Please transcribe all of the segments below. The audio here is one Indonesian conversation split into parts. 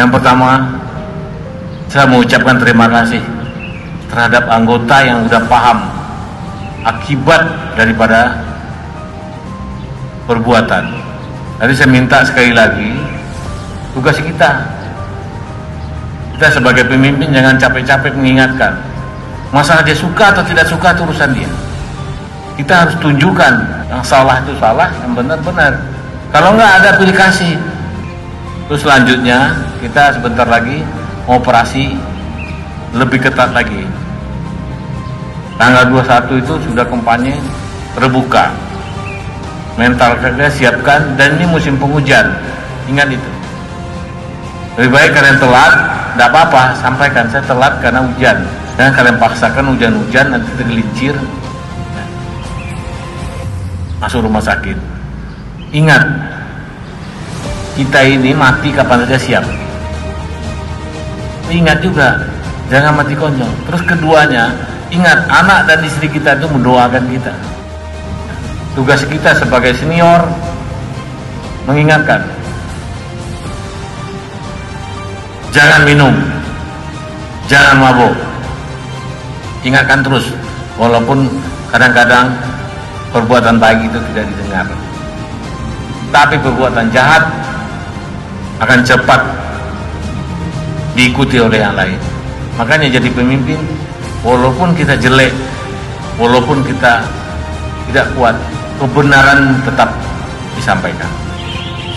Yang pertama, saya mengucapkan terima kasih terhadap anggota yang sudah paham akibat daripada perbuatan. Jadi saya minta sekali lagi, tugas kita sebagai pemimpin jangan capek-capek mengingatkan. Masalah dia suka atau tidak suka itu urusan dia. Kita harus tunjukkan yang salah itu salah, yang benar-benar. Kalau nggak ada pilih kasih. Terus selanjutnya kita sebentar lagi operasi lebih ketat lagi. Tanggal 21 itu sudah kampanye terbuka. Mental kita siapkan, dan ini musim penghujan. Ingat itu. Lebih baik kalian telat, tidak apa-apa, sampaikan saya telat karena hujan. Jangan kalian paksakan hujan-hujan nanti tergelincir masuk rumah sakit. Ingat, kita ini mati kapan saja siap. Ingat juga, jangan mati konyol. Terus keduanya, ingat anak dan istri kita itu mendoakan kita. Tugas kita sebagai senior mengingatkan, jangan minum, jangan mabuk. Ingatkan terus, walaupun kadang-kadang perbuatan baik itu tidak didengar, tapi perbuatan jahat akan cepat diikuti oleh yang lain. Makanya jadi pemimpin, walaupun kita jelek, walaupun kita tidak kuat, kebenaran tetap disampaikan.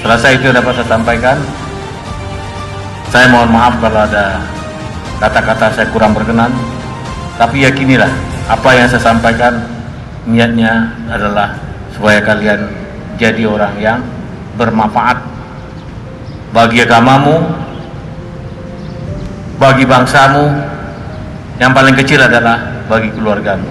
Selesai itu dapat saya sampaikan. Saya mohon maaf kalau ada kata-kata saya kurang berkenan, tapi yakinilah apa yang saya sampaikan niatnya adalah supaya kalian jadi orang yang bermanfaat bagi agamamu, bagi bangsamu, yang paling kecil adalah bagi keluargamu.